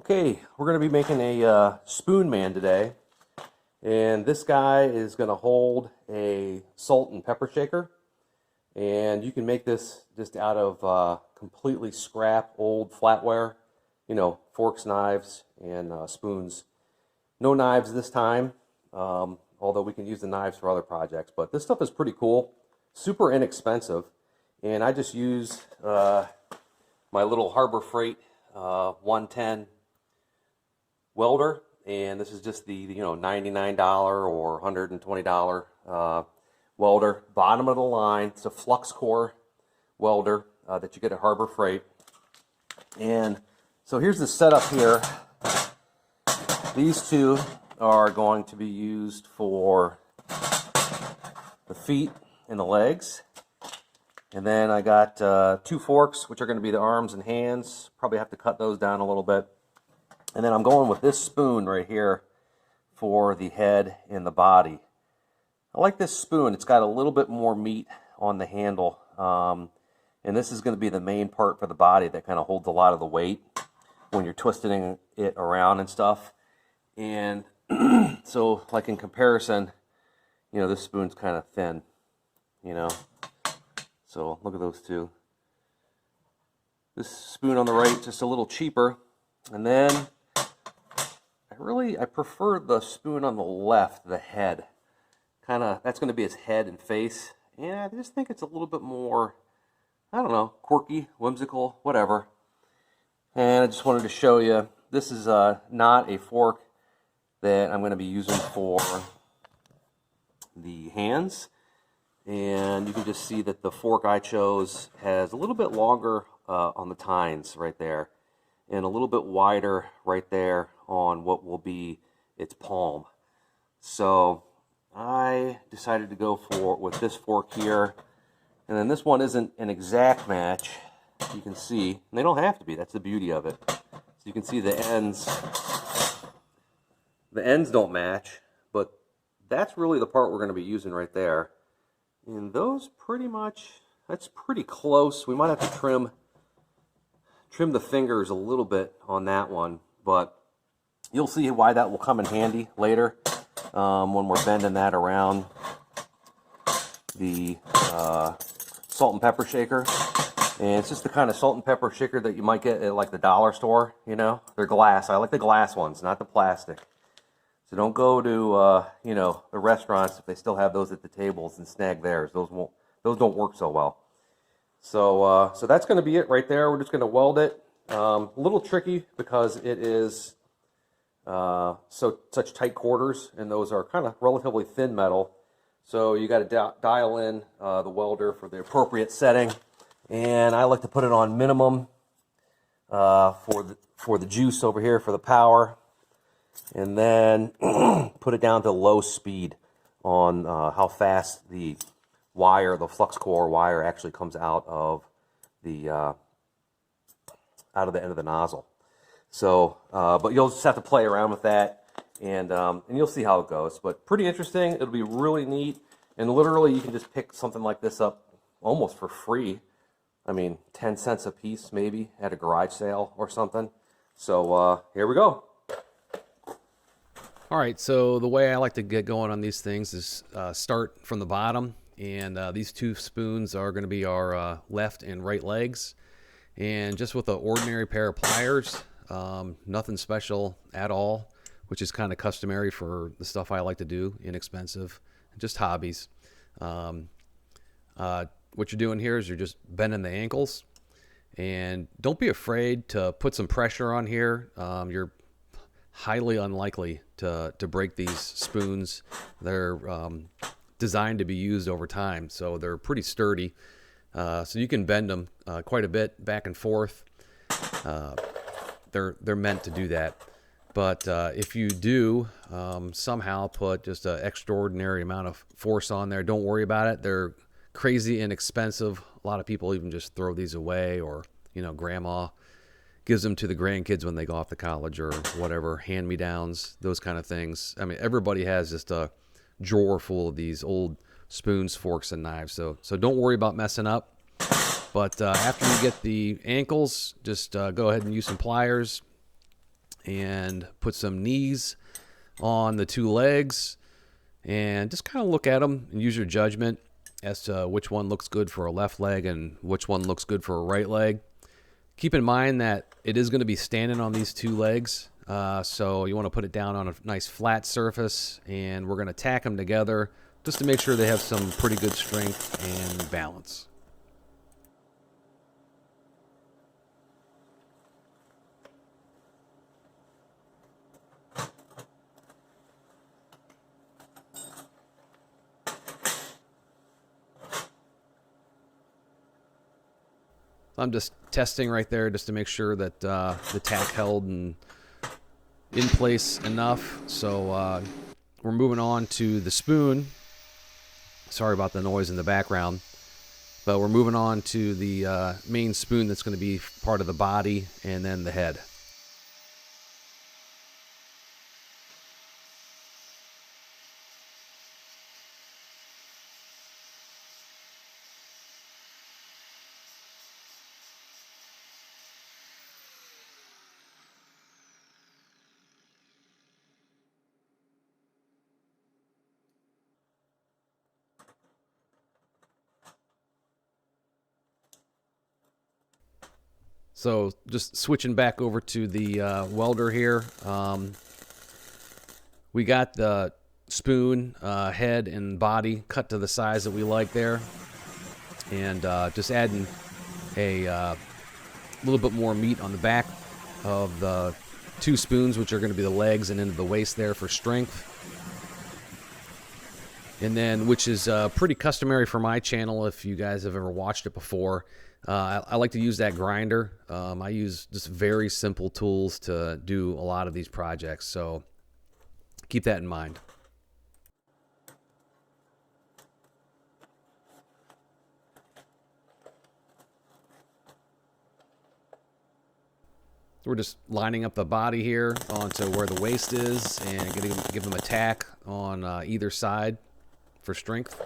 Okay, we're going to be making a spoon man today, and this guy is going to hold a salt and pepper shaker, and you can make this just out of completely scrap old flatware, forks, knives, and spoons. No knives this time, although we can use the knives for other projects, but this stuff is pretty cool, super inexpensive, and I just use my little Harbor Freight 110 welder, and this is just the $99 or $120 welder, bottom of the line. It's a flux core welder that you get at Harbor Freight. And so here's the setup here. These two are going to be used for the feet and the legs. And then I got two forks, which are going to be the arms and hands. Probably have to cut those down a little bit. And then I'm going with this spoon right here for the head and the body. I like this spoon. It's got a little bit more meat on the handle. And this is going to be the main part for the body that kind of holds a lot of the weight when you're twisting it around and stuff. And so, like in comparison, this spoon's kind of thin, So look at those two. This spoon on the right, just a little cheaper. And then I prefer the spoon on the left, the head. That's going to be its head and face. And I just think it's a little bit more, I don't know, quirky, whimsical, whatever. And I just wanted to show you, this is not a fork that I'm going to be using for the hands. And you can just see that the fork I chose has a little bit longer on the tines right there, and a little bit wider right there on what will be its palm. So I decided to go with this fork here, and then this one isn't an exact match. You can see, and they don't have to be. That's the beauty of it. So you can see the ends. The ends don't match, but that's really the part we're going to be using right there. And those that's pretty close. We might have to trim the fingers a little bit on that one, but you'll see why that will come in handy later when we're bending that around the salt and pepper shaker. And it's just the kind of salt and pepper shaker that you might get at like the dollar store, They're glass. I like the glass ones, not the plastic. So don't go to the restaurants if they still have those at the tables and snag theirs. Those don't work so well. So that's going to be it right there. We're just going to weld it. A little tricky because it is such tight quarters, and those are kind of relatively thin metal. So you got to dial in the welder for the appropriate setting. And I like to put it on minimum for the juice over here for the power. And then put it down to low speed on how fast the flux core wire actually comes out of the end of the nozzle. So, but you'll just have to play around with that, and you'll see how it goes. But pretty interesting. It'll be really neat, and literally you can just pick something like this up almost for free. 10 cents a piece maybe at a garage sale or something. So here we go. All right, so the way I like to get going on these things is start from the bottom, and these two spoons are going to be our left and right legs. And just with an ordinary pair of pliers, nothing special at all, which is kind of customary for the stuff I like to do, inexpensive, just hobbies. What you're doing here is you're just bending the ankles, and don't be afraid to put some pressure on here. You're highly unlikely to break these spoons. They're designed to be used over time, so they're pretty sturdy. So you can bend them quite a bit back and forth. They're meant to do that. But if you do somehow put just an extraordinary amount of force on there, don't worry about it. They're crazy inexpensive. A lot of people even just throw these away, or grandma gives them to the grandkids when they go off to college or whatever, hand-me-downs, those kind of things. Everybody has just a drawer full of these old spoons, forks, and knives. So don't worry about messing up. But after you get the ankles, just go ahead and use some pliers and put some knees on the two legs and just kind of look at them and use your judgment as to which one looks good for a left leg and which one looks good for a right leg. Keep in mind that it is going to be standing on these two legs, so you want to put it down on a nice flat surface, and we're going to tack them together just to make sure they have some pretty good strength and balance. I'm just testing right there just to make sure that the tack held and in place enough. So we're moving on to the spoon. Sorry about the noise in the background. But we're moving on to the main spoon that's going to be part of the body and then the head. So just switching back over to the welder here. We got the spoon, head, and body cut to the size that we like there. And just adding a little bit more meat on the back of the two spoons, which are going to be the legs and into the waist there for strength. And then, which is pretty customary for my channel if you guys have ever watched it before, I like to use that grinder. I use just very simple tools to do a lot of these projects, so keep that in mind. We're just lining up the body here onto where the waist is and give them a tack on either side for strength.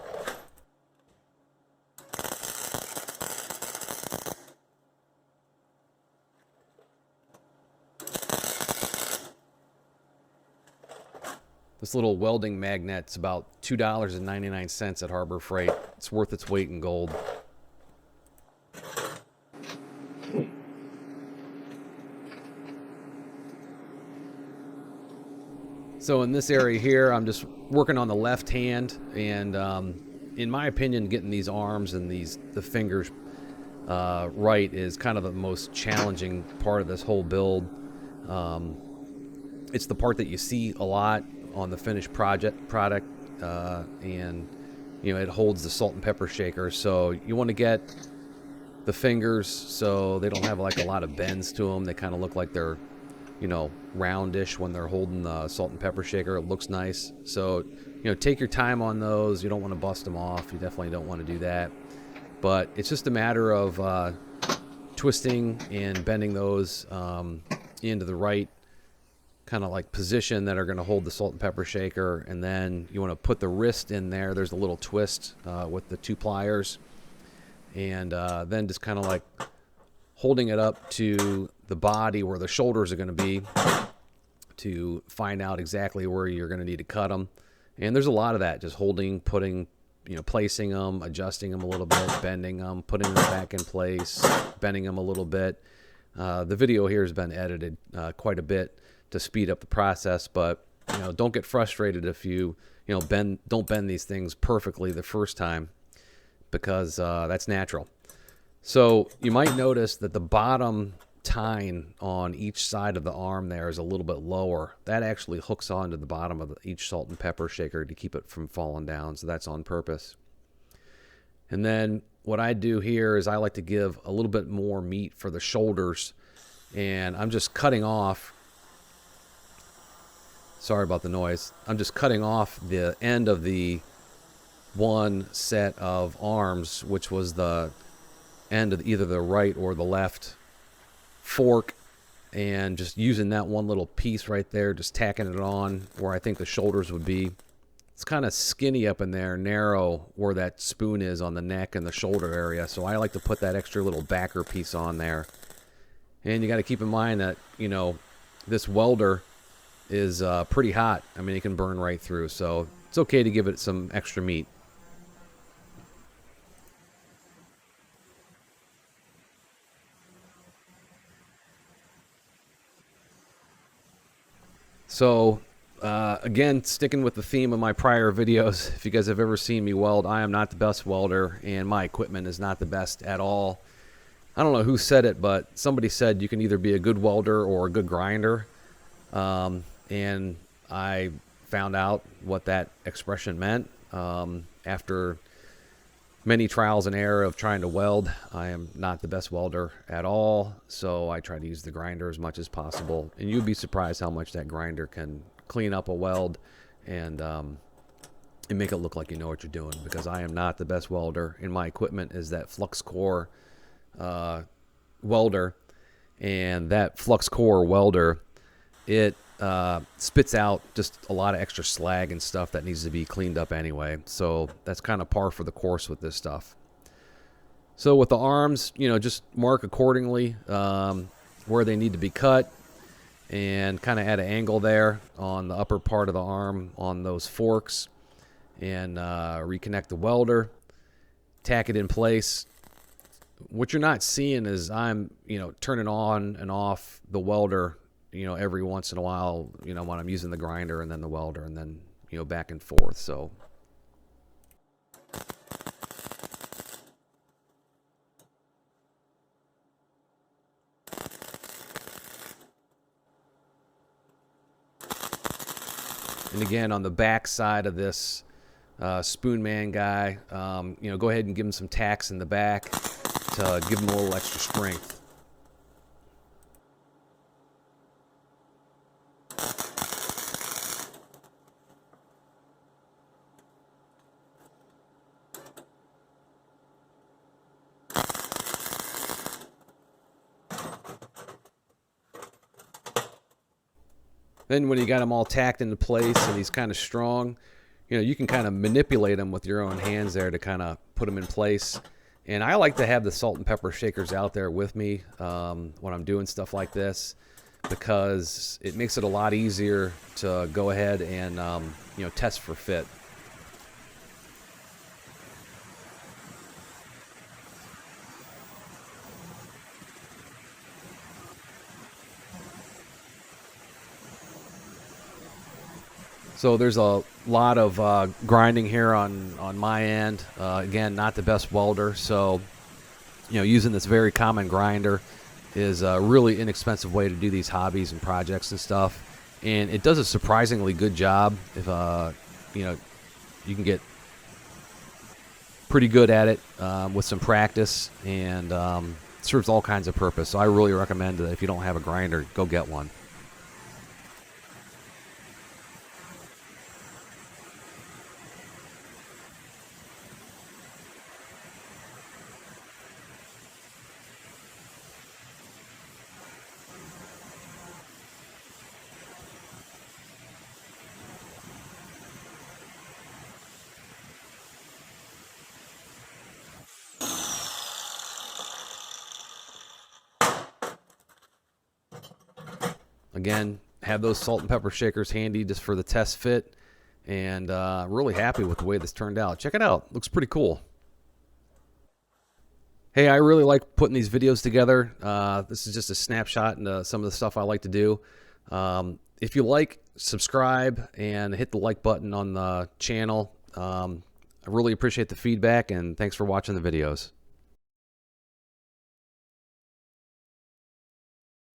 This little welding magnet's about $2.99 at Harbor Freight. It's worth its weight in gold. So in this area here, I'm just working on the left hand, and in my opinion, getting these arms and the fingers right is kind of the most challenging part of this whole build. It's the part that you see a lot on the finished product, and you know, it holds the salt and pepper shaker. So you want to get the fingers so they don't have like a lot of bends to them. They kind of look like they're, you know, roundish when they're holding the salt and pepper shaker. It looks nice. So, you know, take your time on those. You don't want to bust them off. You definitely don't want to do that. But it's just a matter of twisting and bending those into the right kind of like position that are going to hold the salt and pepper shaker. And then you want to put the wrist in there. There's a little twist with the two pliers. And then just kind of like holding it up to the body where the shoulders are going to be to find out exactly where you're going to need to cut them. And there's a lot of that, just holding, putting, you know, placing them, adjusting them a little bit, bending them, putting them back in place, bending them a little bit. The video here has been edited quite a bit to speed up the process, but you know, don't get frustrated if you don't bend these things perfectly the first time, because that's natural. So you might notice that the bottom tine on each side of the arm there is a little bit lower. That actually hooks onto the bottom of each salt and pepper shaker to keep it from falling down, so that's on purpose. And then what I do here is I like to give a little bit more meat for the shoulders, and I'm just cutting off, sorry about the noise, I'm just cutting off the end of the one set of arms, which was the end of either the right or the left fork, and just using that one little piece right there, just tacking it on where I think the shoulders would be. It's kind of skinny up in there, narrow where that spoon is on the neck and the shoulder area, so I like to put that extra little backer piece on there. And you got to keep in mind that, you know, this welder is pretty hot. I mean, it can burn right through, so it's okay to give it some extra meat. So, again, sticking with the theme of my prior videos, if you guys have ever seen me weld, I am not the best welder, and my equipment is not the best at all. I don't know who said it, but somebody said you can either be a good welder or a good grinder. And I found out what that expression meant after many trials and error of trying to weld. I am not the best welder at all, so I try to use the grinder as much as possible. And you'd be surprised how much that grinder can clean up a weld and make it look like you know what you're doing, because I am not the best welder, and my equipment is that flux core welder. And that flux core welder, it spits out just a lot of extra slag and stuff that needs to be cleaned up anyway. So that's kind of par for the course with this stuff. So with the arms, you know, just mark accordingly where they need to be cut, and kind of add an angle there on the upper part of the arm on those forks, and reconnect the welder, tack it in place. What you're not seeing is I'm, you know, turning on and off the welder, you know, every once in a while, you know, when I'm using the grinder and then the welder, and then, you know, back and forth. So and again, on the back side of this spoon man guy, you know, go ahead and give him some tacks in the back to give him a little extra strength. Then when you got him all tacked into place and he's kind of strong, you know, you can kind of manipulate him with your own hands there to kind of put him in place. And I like to have the salt and pepper shakers out there with me when I'm doing stuff like this, because it makes it a lot easier to go ahead and, you know, test for fit. So there's a lot of grinding here on my end. Again, not the best welder, so, you know, using this very common grinder is a really inexpensive way to do these hobbies and projects and stuff. And it does a surprisingly good job. If you know, you can get pretty good at it with some practice, and serves all kinds of purpose. So I really recommend that if you don't have a grinder, go get one. Again, have those salt and pepper shakers handy just for the test fit, and really happy with the way this turned out. Check it out. Looks pretty cool. Hey, I really like putting these videos together. This is just a snapshot into some of the stuff I like to do. If you like, subscribe and hit the like button on the channel. I really appreciate the feedback, and thanks for watching the videos.